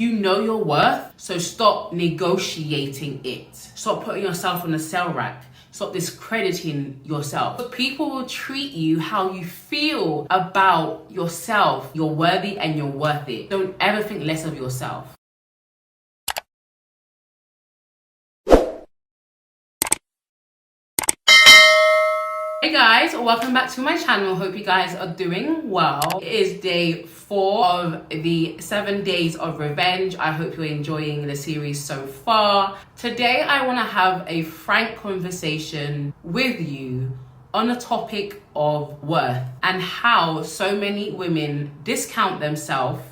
you know your worth, so stop negotiating it. Stop putting yourself on the sell rack. Stop discrediting yourself. People will treat you how you feel about yourself. You're worthy and you're worth it. Don't ever think less of yourself. Hey guys, welcome back to my channel. Hope you guys are doing well. It is day 4 of the 7 days of revenge. I hope you're enjoying the series so far. Today I want to have a frank conversation with you on the topic of worth and how so many women discount themselves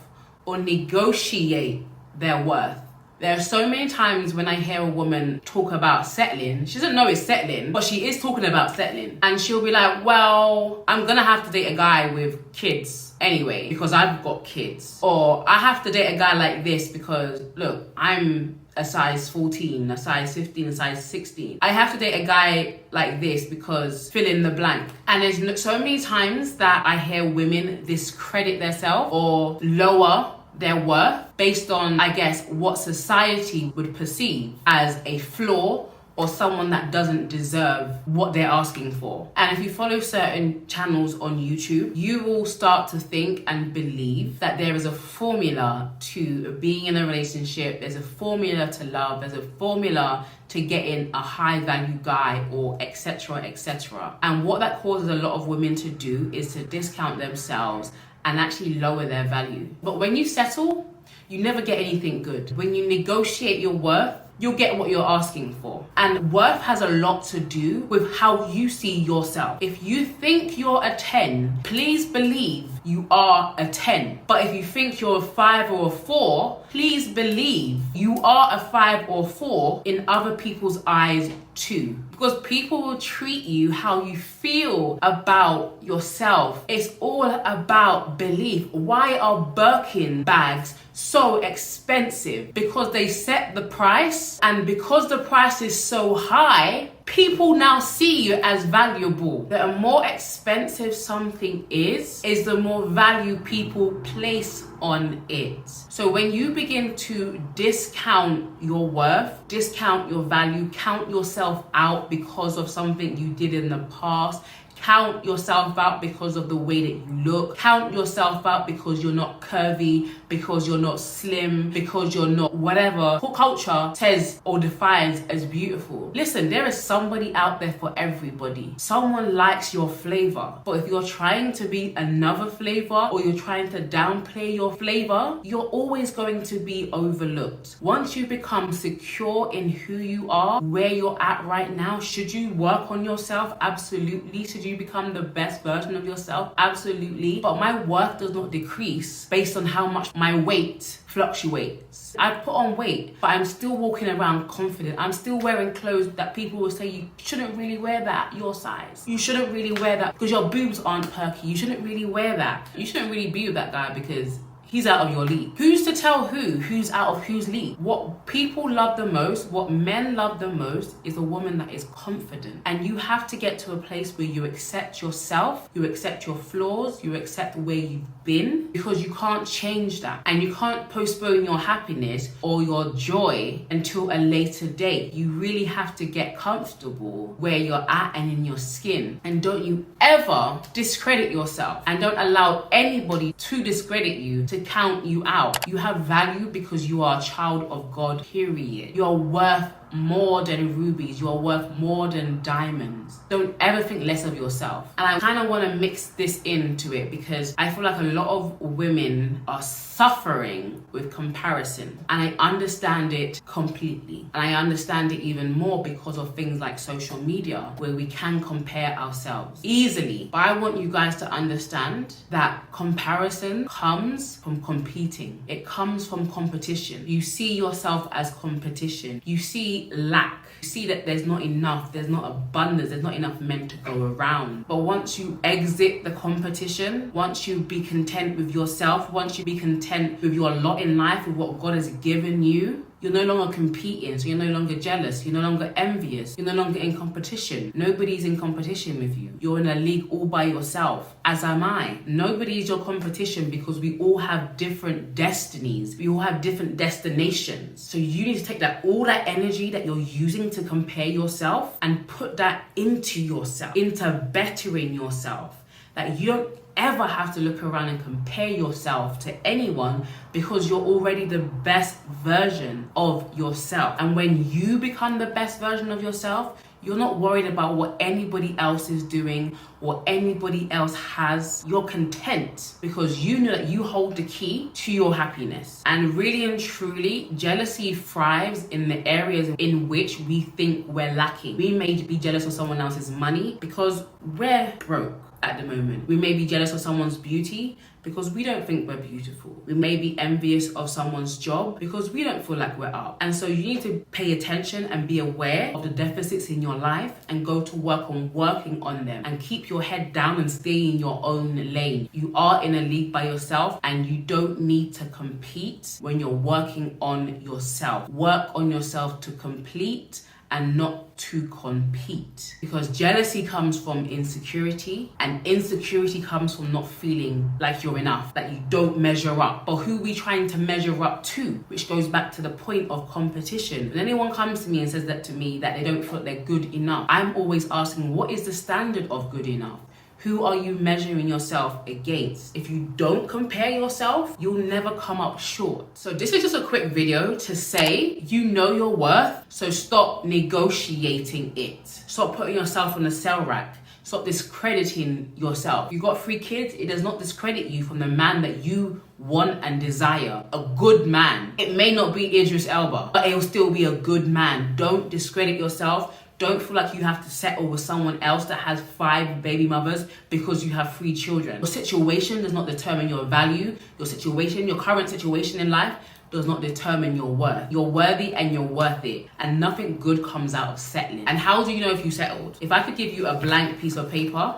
or negotiate their worth. There are so many times when I hear a woman talk about settling, she doesn't know it's settling, but she is talking about settling. And she'll be like, well, I'm gonna have to date a guy with kids anyway, because I've got kids. Or I have to date a guy like this because, look, I'm a size 14, a size 15, a size 16. I have to date a guy like this because fill in the blank. And there's so many times that I hear women discredit themselves or lower their worth based on, I guess, what society would perceive as a flaw or someone that doesn't deserve what they're asking for. And if you follow certain channels on YouTube, you will start to think and believe that there is a formula to being in a relationship, there's a formula to love, there's a formula to getting a high value guy, or etc, etc. And what that causes a lot of women to do is to discount themselves and actually lower their value. But when you settle, you never get anything good. When you negotiate your worth, you'll get what you're asking for. And worth has a lot to do with how you see yourself. If you think you're a 10, please believe you are a 10. But if you think you're a 5 or a 4, please believe you are a 5 or 4 in other people's eyes too. Because people will treat you how you feel about yourself. It's all about belief. Why are Birkin bags so expensive? Because they set the price, and because the price is so high, people now see you as valuable. The more expensive something is the more value people place on it. So when you begin to discount your worth, discount your value, count yourself out because of something you did in the past, count yourself out because of the way that you look, count yourself out because you're not curvy, because you're not slim, because you're not whatever culture says or defines as beautiful. Listen, there is somebody out there for everybody. Someone likes your flavor. But if you're trying to be another flavor, or you're trying to downplay your flavor, you're always going to be overlooked. Once you become secure in who you are, where you're at right now, should you work on yourself? Absolutely. Should you become the best version of yourself? Absolutely. But my worth does not decrease based on how much my weight fluctuates. I put on weight, but I'm still walking around confident. I'm still wearing clothes that people will say you shouldn't really wear that your size. You shouldn't really wear that because your boobs aren't perky. You shouldn't really wear that. You shouldn't really be with that guy because he's out of your league. Who's to tell who's out of whose league? What people love the most, what men love the most, is a woman that is confident. And you have to get to a place where you accept yourself, you accept your flaws, you accept where you've been, because you can't change that. And you can't postpone your happiness or your joy until a later date. You really have to get comfortable where you're at and in your skin. And don't you ever discredit yourself, and don't allow anybody to discredit you, to count you out. You have value because you are a child of God, period. You are worth more than rubies. You are worth more than diamonds. Don't ever think less of yourself. And I kind of want to mix this into it because I feel like a lot of women are suffering with comparison, and I understand it completely. And I understand it even more because of things like social media, where we can compare ourselves easily. But I want you guys to understand that comparison comes from competing. It comes from competition. You see yourself as competition. You see lack. You see that there's not enough, there's not abundance, there's not enough men to go around. But once you exit the competition, once you be content with yourself, once you be content with your lot in life, with what God has given you, You're no longer competing, so you're no longer jealous, you're no longer envious, you're no longer in competition. Nobody's in competition with you. You're in a league all by yourself, as am I. Nobody's your competition because we all have different destinies. We all have different destinations. So you need to take all that energy that you're using to compare yourself and put that into yourself, into bettering yourself. That you don't ever have to look around and compare yourself to anyone because you're already the best version of yourself. And when you become the best version of yourself, you're not worried about what anybody else is doing or anybody else has. You're content because you know that you hold the key to your happiness. And really and truly, jealousy thrives in the areas in which we think we're lacking. We may be jealous of someone else's money because we're broke at the moment. We may be jealous of someone's beauty because we don't think we're beautiful. We may be envious of someone's job because we don't feel like we're up. And so you need to pay attention and be aware of the deficits in your life and go to work on working on them and keep your head down and stay in your own lane. You are in a league by yourself and you don't need to compete when you're working on yourself. Work on yourself to complete and not to compete. Because jealousy comes from insecurity, and insecurity comes from not feeling like you're enough, that you don't measure up. But who are we trying to measure up to? Which goes back to the point of competition. When anyone comes to me and says that to me, that they don't feel like they're good enough, I'm always asking, what is the standard of good enough? Who are you measuring yourself against? If you don't compare yourself, you'll never come up short. So this is just a quick video to say, you know your worth, so stop negotiating it. Stop putting yourself on the sell rack. Stop discrediting yourself. You got 3 kids, it does not discredit you from the man that you want and desire. A good man. It may not be Idris Elba, but it will still be a good man. Don't discredit yourself. Don't feel like you have to settle with someone else that has 5 baby mothers because you have 3 children. Your situation does not determine your value. Your current situation in life does not determine your worth. You're worthy and you're worth it. And nothing good comes out of settling. And how do you know if you settled? If I could give you a blank piece of paper,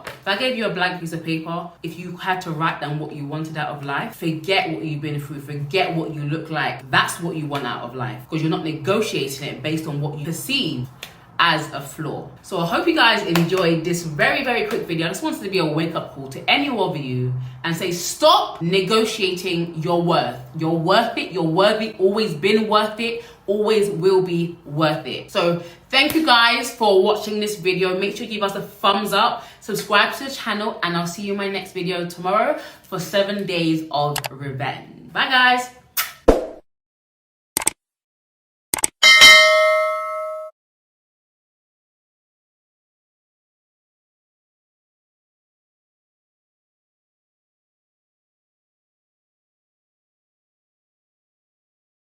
if you had to write down what you wanted out of life, forget what you've been through, forget what you look like. That's what you want out of life. Because you're not negotiating it based on what you perceive as a flaw. So I hope you guys enjoyed this very, very quick video. I just wanted to be a wake-up call to any of you and say, stop negotiating your worth. You're worth it, you're worthy, always been worth it, always will be worth it. So thank you guys for watching this video. Make sure you give us a thumbs up, subscribe to the channel, and I'll see you in my next video tomorrow for 7 days of revenge. Bye guys.